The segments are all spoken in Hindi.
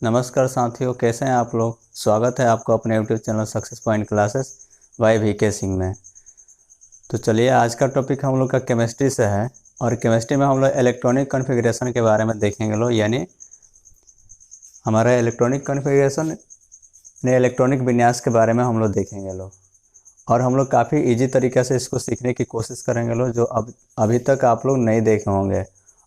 नमस्कार साथियों, कैसे हैं आप लोग। स्वागत है आपको अपने YouTube channel success point classes by VK Singh में। तो चलिए, आज का टॉपिक हम लोग का केमिस्ट्री से है और केमिस्ट्री में हम लोग इलेक्ट्रॉनिक कॉन्फ़िगरेशन के बारे में देखेंगे लोग, यानी हमारा इलेक्ट्रॉनिक कॉन्फ़िगरेशन यानी इलेक्ट्रॉनिक विन्यास के बारे में हम लोग देखेंगे लोग। और हम लोग काफ़ी इजी तरीके से इसको सीखने की कोशिश करेंगे लोग, जो अभी तक आप लोग नहीं देखे होंगे।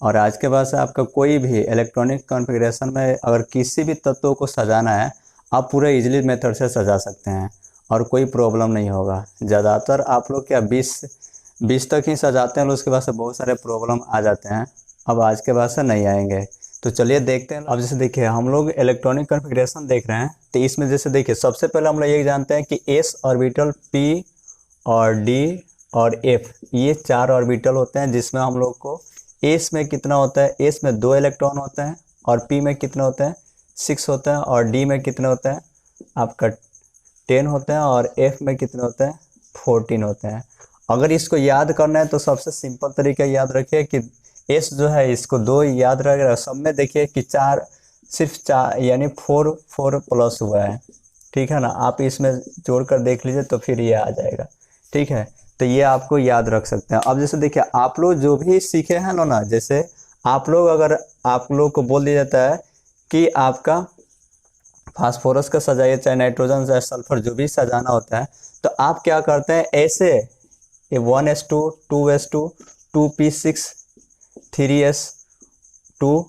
और आज के बाद से आपका कोई भी इलेक्ट्रॉनिक कॉन्फ़िगरेशन में अगर किसी भी तत्वों को सजाना है, आप पूरे इजीली मेथड से सजा सकते हैं और कोई प्रॉब्लम नहीं होगा। ज़्यादातर आप लोग क्या 20 तक ही सजाते हैं, उसके बाद से बहुत सारे प्रॉब्लम आ जाते हैं। अब आज के बाद से नहीं आएंगे। तो चलिए देखते हैं। अब जैसे देखिए, हम लोग इलेक्ट्रॉनिक कॉन्फ़िगरेशन देख रहे हैं, तो इसमें जैसे देखिए, सबसे पहले हम लोग ये जानते हैं कि एस ऑर्बिटल, पी और डी और एफ, ये 4 ऑर्बिटल होते हैं, जिसमें हम लोग को एस में कितना होता है, एस में 2 इलेक्ट्रॉन होते हैं और पी में कितने होते हैं, 6 होते हैं और डी में कितने होते हैं आपका 10 होते हैं और एफ में कितने होते हैं 14 होते हैं। अगर इसको याद करना है तो सबसे सिंपल तरीका याद रखिए कि एस जो है इसको 2 याद रहेगा। सब में देखिए कि 4, सिर्फ 4 यानी 4 प्लस हुआ है, ठीक है ना। आप इसमें जोड़कर देख लीजिए तो फिर ये आ जाएगा, ठीक है। तो ये आपको याद रख सकते हैं। अब जैसे देखिए, आप लोग जो भी सीखे हैं ना, जैसे आप लोग अगर आप लोग को बोल दिया जाता है कि आपका फास्फोरस का सजाइए, चाहे नाइट्रोजन चाहे सल्फर, जो भी सजाना होता है, तो आप क्या करते हैं, ऐसे 1s2 2s2 2p6 3s2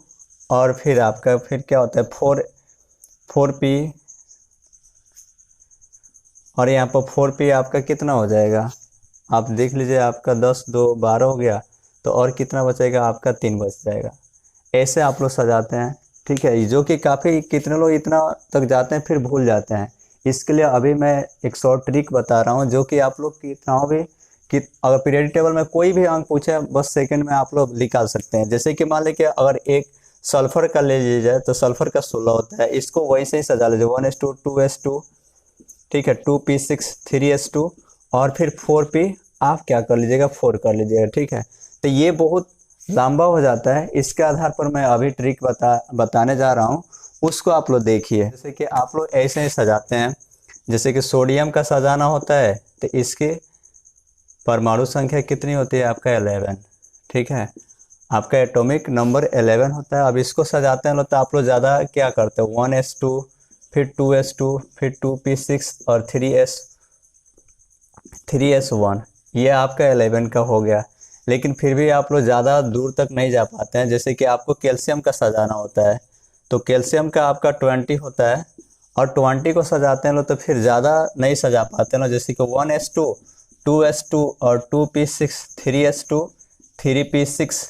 और फिर आपका फिर क्या होता है 4p और यहाँ पर 4p आपका कितना हो जाएगा, आप देख लीजिए, आपका 10 2 12 हो गया, तो और कितना बचेगा आपका 3 बच जाएगा। ऐसे आप लोग सजाते हैं, ठीक है। जो कि काफ़ी कितने लोग इतना तक जाते हैं फिर भूल जाते हैं। इसके लिए अभी मैं एक शॉर्ट ट्रिक बता रहा हूँ, जो कि आप लोग कितना भी कि अगर पीरियोडिक टेबल में कोई भी अंक पूछे, बस सेकंड में आप लोग निकाल सकते हैं। जैसे कि मान लीजिए अगर एक सल्फर का ले लीजिए जाए, तो सल्फर का 16 होता है, इसको वैसे ही सजा लीजिए 1s2 2s2, ठीक है, 2p6 3s2 और फिर 4p आप क्या कर लीजिएगा 4 कर लीजिएगा, ठीक है। तो ये बहुत लंबा हो जाता है। इसके आधार पर मैं अभी ट्रिक बताने जा रहा हूँ, उसको आप लोग देखिए। जैसे कि आप लोग ऐसे ही सजाते हैं, जैसे कि सोडियम का सजाना होता है, तो इसकी परमाणु संख्या कितनी होती है आपका 11, ठीक है। आपका एटॉमिक नंबर 11 होता है। अब इसको सजाते हैं तो आप लोग ज़्यादा क्या करते हैं, 1s2 फिर 2s2 फिर 2p6 और 3s1, ये आपका 11 का हो गया। लेकिन फिर भी आप लोग ज़्यादा दूर तक नहीं जा पाते हैं। जैसे कि आपको कैल्शियम का सजाना होता है, तो कैल्शियम का आपका 20 होता है और 20 को सजाते हैं लोग तो फिर ज़्यादा नहीं सजा पाते हैं। जैसे कि 1s2 2s2 और 2p6 3s2 3p6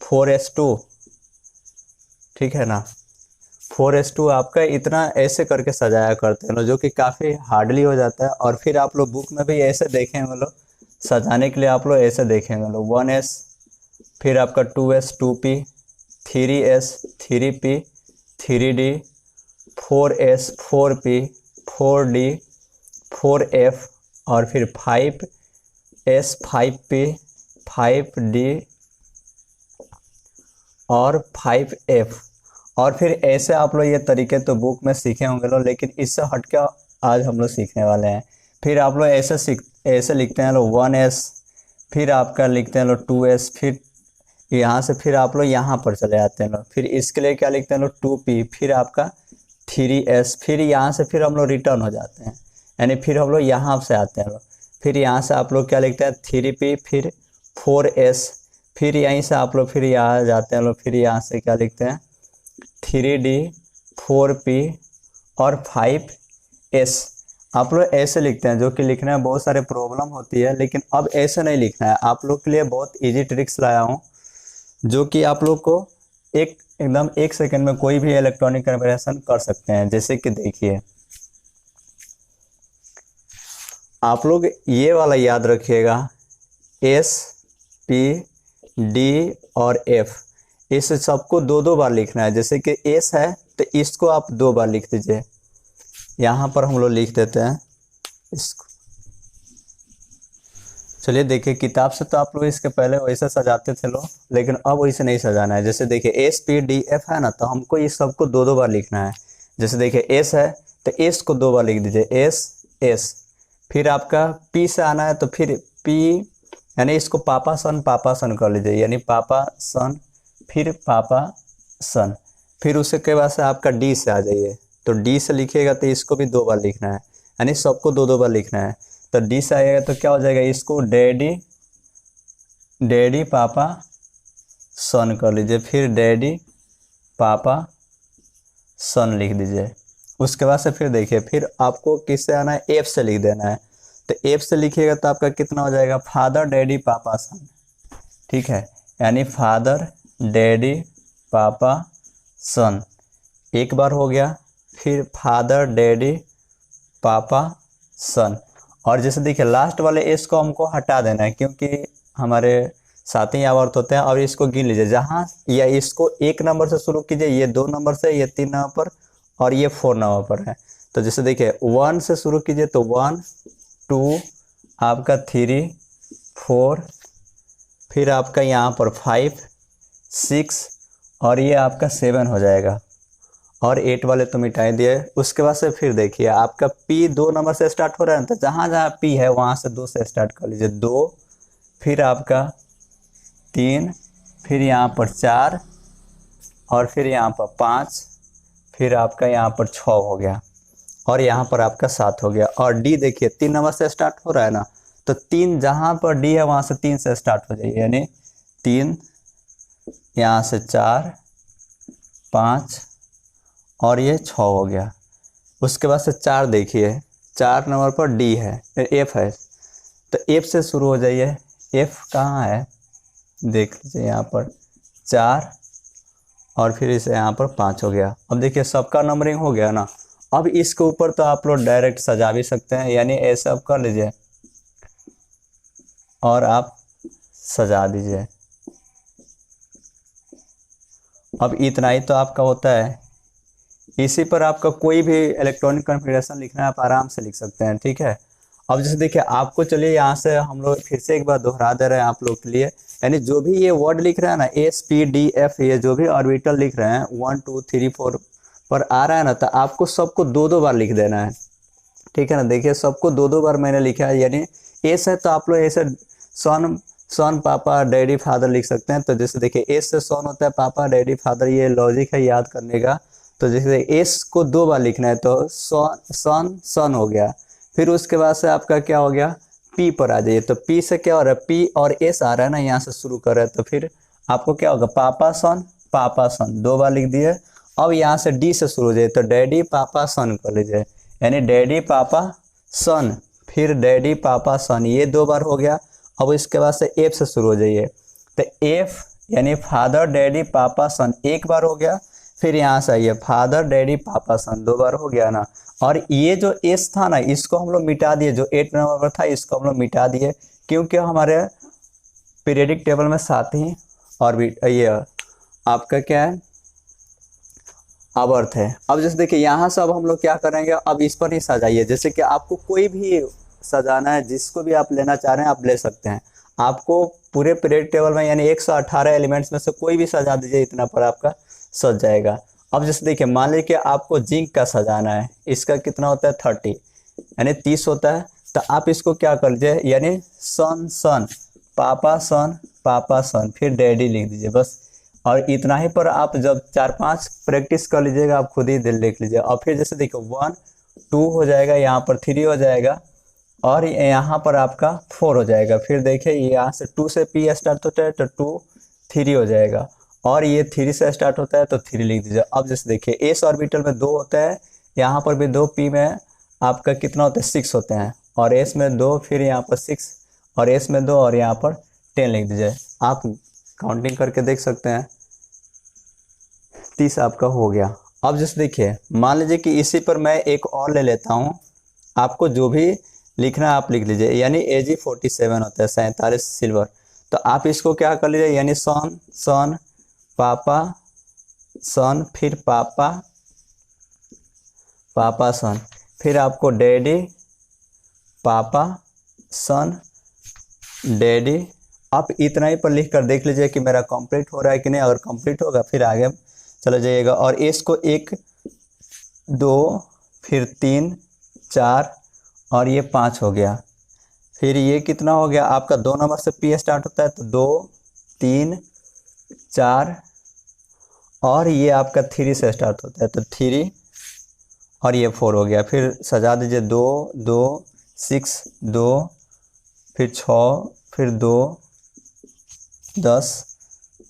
4s2, ठीक है ना। 4s2 आपका इतना ऐसे करके सजाया करते हैं, जो कि काफ़ी हार्डली हो जाता है। और फिर आप लोग बुक में भी ऐसे देखेंगे लोग, सजाने के लिए आप लोग ऐसे देखेंगे लोग 1s, फिर आपका 2s 2p 3s 3p 3d 4s 4p 4d 4f और फिर 5s 5p 5d और 5f। और फिर ऐसे आप लोग ये तरीके तो बुक में सीखे होंगे लोग, लेकिन इससे हट के आज हम लोग सीखने वाले हैं। फिर आप लोग ऐसे लिखते हैं लोग 1s, फिर आपका लिखते हैं लोग 2s, फिर यहाँ से फिर आप लोग यहाँ पर चले जाते हैं लोग। फिर इसके लिए क्या लिखते हैं लोग 2p, फिर आपका 3s, फिर यहाँ से फिर हम लोग रिटर्न हो जाते हैं, यानी फिर हम लोग यहाँ से आते हैं लोग। फिर यहाँ से आप लोग क्या लिखते हैं 3p, फिर 4s, फिर यहीं से आप लोग फिर यहाँ जाते हैं लोग, फिर यहाँ से क्या लिखते हैं 3d 4p और 5s। आप लोग ऐसे लिखते हैं, जो कि लिखने में बहुत सारे प्रॉब्लम होती है, लेकिन अब ऐसे नहीं लिखना है। आप लोग के लिए बहुत इजी ट्रिक्स लाया हूँ, जो कि आप लोग को एकदम 1 सेकंड में कोई भी इलेक्ट्रॉनिक कन्वर्जन कर सकते हैं। जैसे कि देखिए, आप लोग ये वाला याद रखिएगा, S P D और F, इस सबको 2 बार लिखना है। जैसे कि S है तो इसको आप 2 बार लिख दीजिए। यहाँ पर हम लोग लिख देते हैं इसको, चलिए देखिए, किताब से तो आप लोग इसके पहले वैसे सजाते थे लोग, लेकिन अब वैसे नहीं सजाना है। जैसे देखिए SPDF है ना, तो हमको इस सबको दो दो बार लिखना है। जैसे देखिए S है तो S को दो बार लिख दीजिए, S। फिर आपका P से आना है तो फिर P, यानी इसको पापा सन कर लीजिए, यानी पापा सन, फिर पापा सन। फिर उसके बाद से आपका D से आ जाइए, तो D से लिखिएगा तो इसको भी दो बार लिखना है, यानी सबको दो दो बार लिखना है। तो D से आएगा तो क्या हो जाएगा, इसको डैडी पापा सन कर लीजिए, फिर डैडी पापा सन लिख दीजिए। उसके बाद से फिर देखिए, फिर आपको किससे आना है, F से लिख देना है। तो F से लिखिएगा तो आपका कितना हो जाएगा, फादर डैडी पापा सन। ठीक है, यानी फादर डैडी पापा सन एक बार हो गया, फिर फादर डैडी पापा सन। और जैसे देखिए लास्ट वाले एस को हमको हटा देना है, क्योंकि हमारे साथ ही आवर्त होते हैं। और इसको गिन लीजिए, जहाँ या इसको 1 नंबर से शुरू कीजिए, ये 2 नंबर से, ये 3 नंबर पर, और ये 4 नंबर पर है। तो जैसे देखिए 1 से शुरू कीजिए तो 1 2 आपका 3 4, फिर आपका यहाँ पर 5 6, और ये आपका 7 हो जाएगा। और 8 वाले तो मिटाई दिए। उसके बाद से फिर देखिए आपका P 2 नंबर से स्टार्ट हो रहा है ना, तो जहाँ जहाँ P है वहाँ से 2 से स्टार्ट कर लीजिए, 2, फिर आपका 3, फिर यहाँ पर 4, और फिर यहाँ पर 5, फिर आपका यहाँ पर 6 हो गया, और यहाँ पर आपका 7 हो गया। और D देखिए 3 नंबर से स्टार्ट हो रहा है ना, तो 3 जहाँ पर D है वहाँ से 3 से स्टार्ट हो जाइए, यानी 3, यहाँ से 4 5, और ये 6 हो गया। उसके बाद से 4 देखिए, 4 नंबर पर D है, फिर F है, तो F से शुरू हो जाइए। F कहाँ है, देख लीजिए यहाँ पर 4, और फिर इसे यहाँ पर 5 हो गया। अब देखिए सबका नंबरिंग हो गया ना। अब इसके ऊपर तो आप लोग डायरेक्ट सजा भी सकते हैं, यानी ऐसे आप कर लीजिए और आप सजा दीजिए। अब इतना ही तो आपका होता है। इसी पर आपका कोई भी इलेक्ट्रॉनिक कॉन्फ़िगरेशन लिखना है, आप आराम से लिख सकते हैं। ठीक है, अब जैसे देखिए आपको, चलिए यहाँ से हम लोग फिर से एक बार दोहरा दे रहे हैं आप लोग के लिए, यानी जो भी ये वर्ड लिख रहे हैं ना, SPDF, ये जो भी ऑर्बिटल लिख रहे हैं 1 2 3 4 पर आ रहा है ना, तो आपको सबको दो दो बार लिख देना है। ठीक है ना, देखिए सबको दो दो बार मैंने लिखा है। यानी एस है तो आप लोग ऐसे सन पापा डैडी फादर लिख सकते हैं। तो जैसे देखिए एस से सन होता है पापा डैडी फादर, ये लॉजिक है याद करने का। तो जैसे एस को 2 बार लिखना है, तो सन हो गया। फिर उसके बाद से आपका क्या हो गया, पी पर आ जाइए। तो पी से क्या हो रहा है, पी और एस आ रहा है ना, यहाँ से शुरू कर रहे हैं, तो फिर आपको क्या होगा, पापा सन 2 बार लिख दिए। अब यहाँ से डी से शुरू हो जाए, तो डैडी पापा सन कर लीजिए, यानी डैडी पापा सन, फिर डैडी पापा सन, ये 2 बार हो गया। अब इसके बाद से एफ से शुरू हो जाइए, तो एफ यानी फादर डैडी पापा सन 1 बार हो गया। फिर यहाँ से आइए फादर डैडी पापा सन 2 बार हो गया ना। और ये जो एस था ना, इसको हम लोग मिटा दिए, जो 8 नंबर पर था इसको हम लोग मिटा दिए, क्योंकि हमारे पीरियडिक टेबल में साथ ही और भी ये आपका क्या है, आवर्त है। अब जैसे देखिए यहाँ से अब हम लोग क्या करेंगे, अब इस पर ही सजाइए। जैसे कि आपको कोई भी सजाना है, जिसको भी आप लेना चाह रहे हैं आप ले सकते हैं। आपको पूरे पीरियड टेबल में यानी 118 एलिमेंट्स में से कोई भी सजा दीजिए, इतना पर आपका सज जाएगा। अब जैसे देखिए मान लीजिए कि आपको जिंक का सजाना है, इसका कितना होता है 30 यानी 30 होता है। तो आप इसको क्या कर लीजिए, यानी सन पापा सन फिर डैडी लिख दीजिए बस। और इतना ही पर आप जब 4-5 प्रैक्टिस कर लीजिएगा, आप खुद ही दिल लिख लीजिए। और फिर जैसे देखिए 1 2 हो जाएगा, यहाँ पर 3 हो जाएगा, और यहाँ पर आपका 4 हो जाएगा। फिर देखिए यहाँ से 2 से पी स्टार्ट होता है, तो 2 3 हो जाएगा, और ये 3 से स्टार्ट होता है तो 3 लिख दीजिए। अब जैसे देखिए एस ऑर्बिटल में 2 होता है, यहाँ पर भी 2, पी में आपका कितना होता है 6 होते हैं, और एस में 2, फिर यहाँ पर 6, और एस में 2, और यहाँ पर 10 लिख दीजिए। आप काउंटिंग करके देख सकते हैं, 30 आपका हो गया। अब जैसे देखिए मान लीजिए कि इसी पर मैं एक और ले लेता हूँ, आपको जो भी लिखना है आप लिख लीजिए, यानी AG 47 होता है, 47 सिल्वर। तो आप इसको क्या कर लीजिए, यानी सन पापा सन, फिर पापा सन, फिर आपको डैडी पापा सन, डैडी। आप इतना ही पर लिख कर देख लीजिए कि मेरा कंप्लीट हो रहा है कि नहीं। अगर कंप्लीट होगा फिर आगे चला जाइएगा। और एस को 1 2 फिर 3 4 और ये 5 हो गया। फिर ये कितना हो गया आपका, 2 नंबर से पी स्टार्ट होता है तो 2 3 4 और ये आपका 3 से स्टार्ट होता है तो 3 और ये 4 हो गया। फिर सजा दीजिए 2 2 6 2 फिर 6 फिर 2 10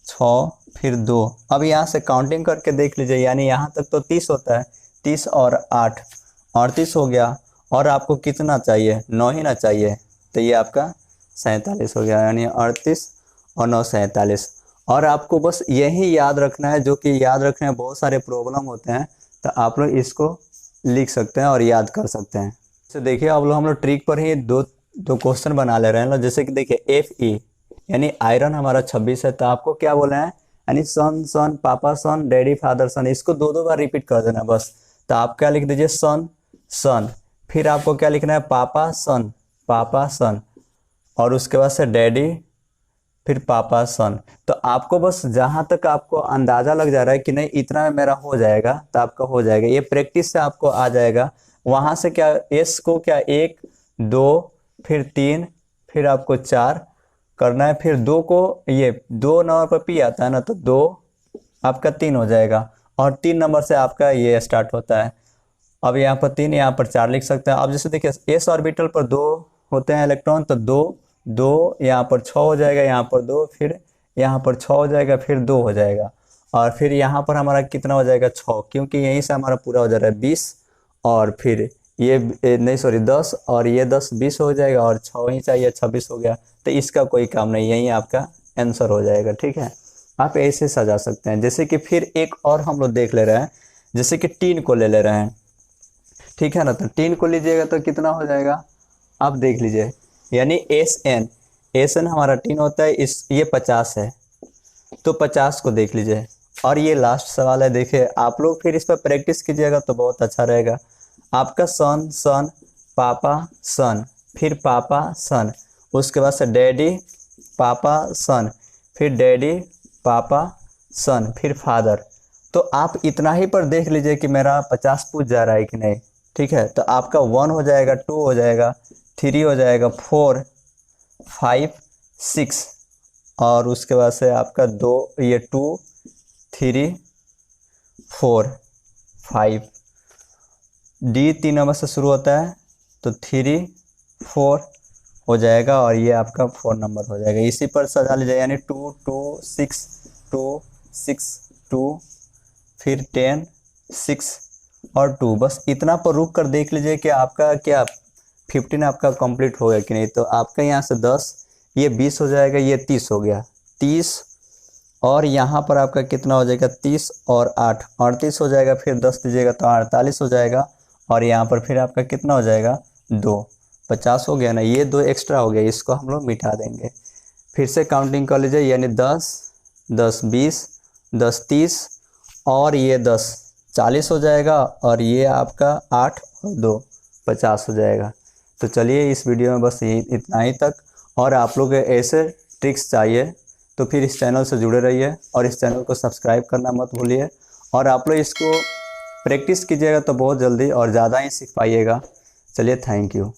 6 फिर 2। अब यहाँ से काउंटिंग करके देख लीजिए, यानी यहाँ तक तो 30 होता है। 30 और 8 38 हो गया। और आपको कितना चाहिए, 9 ही ना चाहिए, तो ये आपका 47 हो गया। यानी 38 और 9 47। और आपको बस यही याद रखना है, जो कि याद रखने में बहुत सारे प्रॉब्लम होते हैं, तो आप लोग इसको लिख सकते हैं और याद कर सकते हैं। तो देखिए अब लोग हम लोग ट्रिक पर ही दो क्वेश्चन बना ले रहे हैं। जैसे कि देखिए Fe यानी आयरन हमारा 26 है, तो आपको क्या बोला है, यानी सन सन पापा सन डैडी फादर सन, इसको 2 बार रिपीट कर देना बस। तो आप क्या लिख दीजिए, सन सन, फिर आपको क्या लिखना है, पापा सन, और उसके बाद से डैडी, फिर पापा सन। तो आपको बस जहां तक आपको अंदाजा लग जा रहा है कि नहीं इतना में मेरा हो जाएगा, तो आपका हो जाएगा। ये प्रैक्टिस से आपको आ जाएगा। वहां से क्या एस को क्या 1 2 फिर 3 फिर आपको 4 करना है। फिर 2 को ये 2 नंबर पर पी आता है ना, तो 2 आपका 3 हो जाएगा। और 3 नंबर से आपका ये स्टार्ट होता है। अब यहाँ पर 3 यहाँ पर 4 लिख सकते हैं। अब जैसे देखिए एस ऑर्बिटल पर 2 होते हैं इलेक्ट्रॉन, तो 2 2 यहाँ पर 6 हो जाएगा, यहाँ पर 2 फिर यहाँ पर 6 हो जाएगा, फिर 2 हो जाएगा। और फिर यहाँ पर हमारा कितना हो जाएगा, 6, क्योंकि यहीं से हमारा पूरा हो जा रहा है 20। और फिर ये नहीं सॉरी 10 और ये 10 20 हो जाएगा, और 6 ही चाहिए 26 हो गया। तो इसका कोई काम नहीं, यही आपका आंसर हो जाएगा। ठीक है, आप ऐसे सजा सकते हैं। जैसे कि फिर एक और हम लोग देख ले रहे हैं, जैसे कि टीन को ले रहे हैं, ठीक है ना। तो टीन को लीजिएगा तो कितना हो जाएगा, आप देख लीजिए, यानी एस एन हमारा टीन होता है, इस ये 50 है, तो 50 को देख लीजिए। और ये लास्ट सवाल है, देखिए आप लोग फिर इस पर प्रैक्टिस कीजिएगा तो बहुत अच्छा रहेगा। आपका सन सन पापा सन, फिर पापा सन, उसके बाद से डैडी पापा सन, फिर डैडी पापा सन, फिर फादर। तो आप इतना ही पर देख लीजिए कि मेरा 50 पूछ जा रहा है कि नहीं। ठीक है, तो आपका 1 हो जाएगा, 2 हो जाएगा, 3 हो जाएगा, 4 5 6 और उसके बाद से आपका 2 ये 2 3 4 5। डी 3 नंबर से शुरू होता है, तो 3 4 हो जाएगा, और ये आपका 4 नंबर हो जाएगा। इसी पर सजा लीजिए, यानी 2 2 6 2 6 2 फिर 10 6 और 2। बस इतना पर रुक कर देख लीजिए कि आपका क्या 15 आपका कंप्लीट हो गया कि नहीं। तो आपका यहाँ से 10 ये 20 हो जाएगा, ये 30 हो गया, 30 और यहाँ पर आपका कितना हो जाएगा, 30 और 8 38 हो जाएगा। फिर 10 दीजिएगा तो 48 हो जाएगा, और यहाँ पर फिर आपका कितना हो जाएगा, 2 50 हो गया ना। ये 2 एक्स्ट्रा हो गया, इसको हम लोग मिटा देंगे। फिर से काउंटिंग कर लीजिए, यानी 10 10 20 10 30 और ये 10 40 हो जाएगा, और ये आपका 8 और 2 50 हो जाएगा। तो चलिए इस वीडियो में बस यही इतना ही तक। और आप लोग ऐसे ट्रिक्स चाहिए तो फिर इस चैनल से जुड़े रहिए, और इस चैनल को सब्सक्राइब करना मत भूलिए। और आप लोग इसको प्रैक्टिस कीजिएगा तो बहुत जल्दी और ज़्यादा ही सीख पाइएगा। चलिए, थैंक यू।